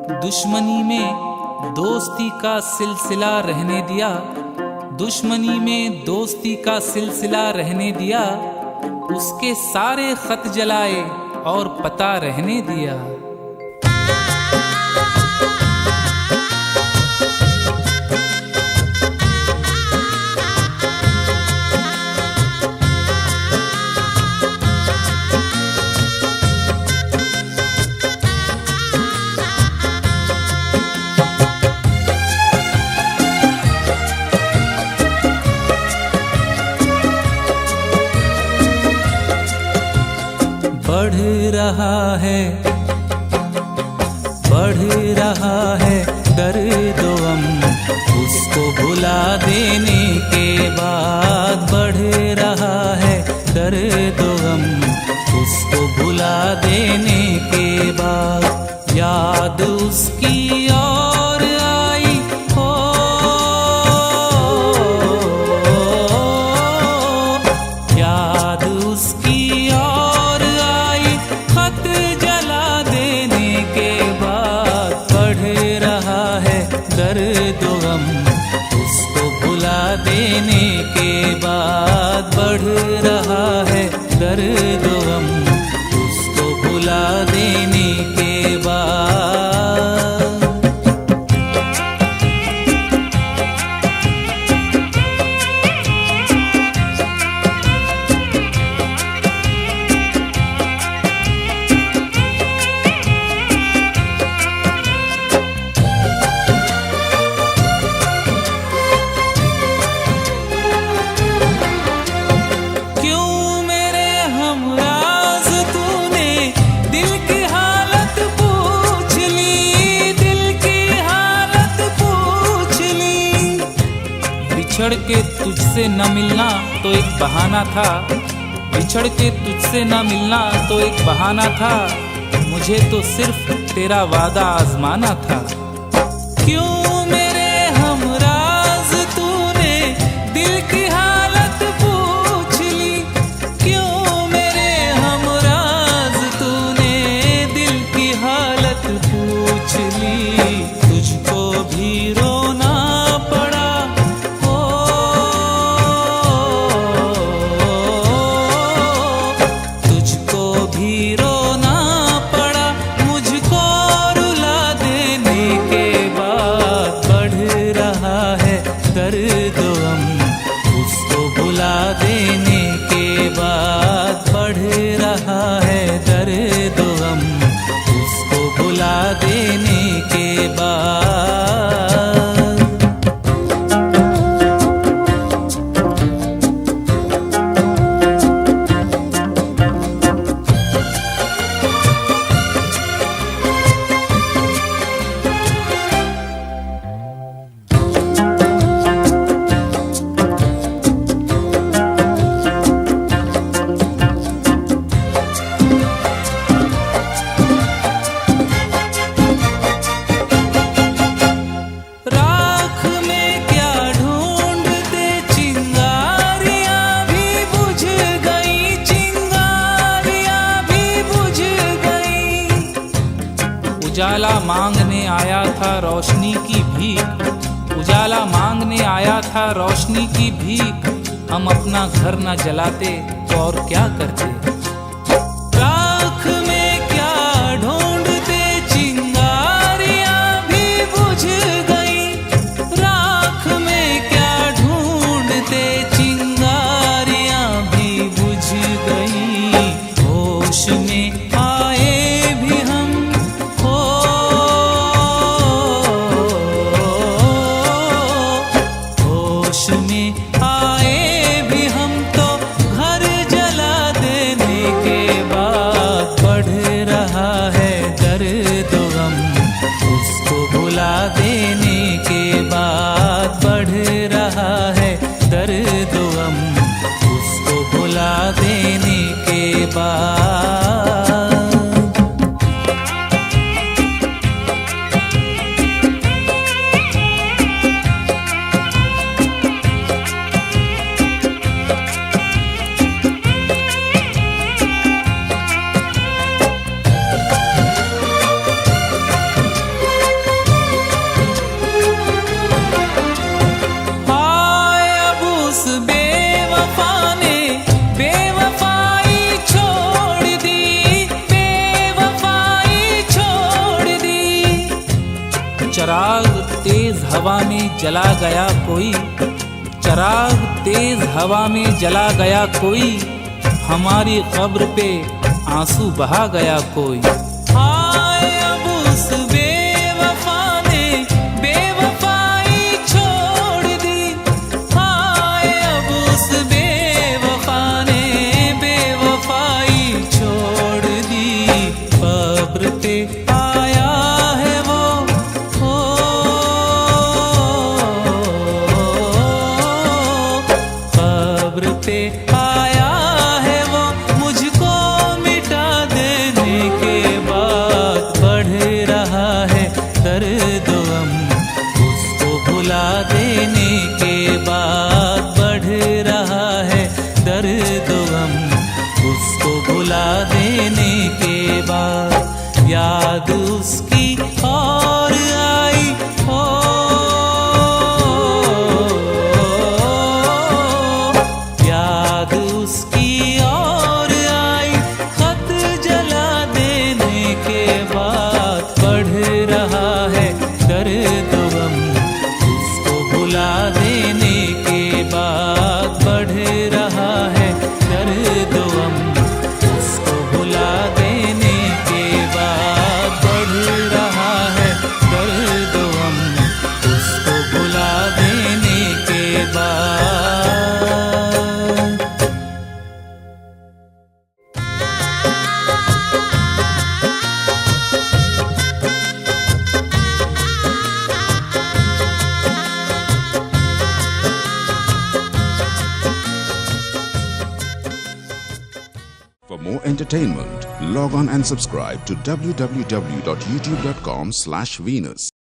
दुश्मनी में दोस्ती का सिलसिला रहने दिया, दुश्मनी में दोस्ती का सिलसिला रहने दिया, उसके सारे खत जलाए और पता रहने दिया। बढ़ रहा है दर्द गम, उसको भुला देने के बाद। बढ़ रहा है दर्द गम, उसको भुला देने के बाद। याद उसकी और आई हो, याद उसकी दर्द गम, उसको भुला देने के बाद। बढ़ रहा है दर्द गम, उसको भुला देने के बाद। बिछड़ के तुझसे न मिलना तो एक बहाना था, बिछड़ के तुझसे न मिलना तो एक बहाना था, मुझे तो सिर्फ तेरा वादा आजमाना था। क्यों मेरे हमराज तूने दिल की हालत पूछ ली, क्यों मेरे हमराज तूने दिल की हालत पूछ ली। तुझको भी रोना पड़ा, दर्द गम, उसको भुला देने के बाद। बढ़ रहा है दर्द गम, उसको भुला देने के बाद। उजाला मांगने आया था रोशनी की भीख, उजाला मांगने आया था रोशनी की भीख। हम अपना घर न जलाते तो और क्या करते। राख में क्या ढूंढते, चिंगारियां भी बुझ गई। राख में क्या ढूंढते, चिंगारियां भी बुझ गई। होश में आए भी हम, होश में आए भी हम तो घर जला देने चराग तेज हवा में जला गया कोई, चराग तेज हवा में जला गया कोई, हमारी कब्र पे आंसू बहा गया कोई। हाय अब उस बेवफा ने बेवफाई छोड़ दी, हाय अब उस बेवफा ने बेवफाई छोड़ दी। कब्र पे आया है वो, कब्र पे आया है वो, मुझको मिटा देने के बाद बढ़ रहा है दर्द गम, उसको भुला देने के बाद बढ़ रहा है दर्द गम, उसको भुला देने के बाद याद उसकी और आई हो, याद उसकी और आई, खत जला देने के बाद बढ़ रहा है दर्द गम, उसको भुला देने के बाद बढ़ रहा है दर्द गम, उसको भुला देने के बाद बढ़ रहा है दर्द गम, उसको भुला देने के बाद। For more entertainment, log on and subscribe to www.youtube.com/Venus.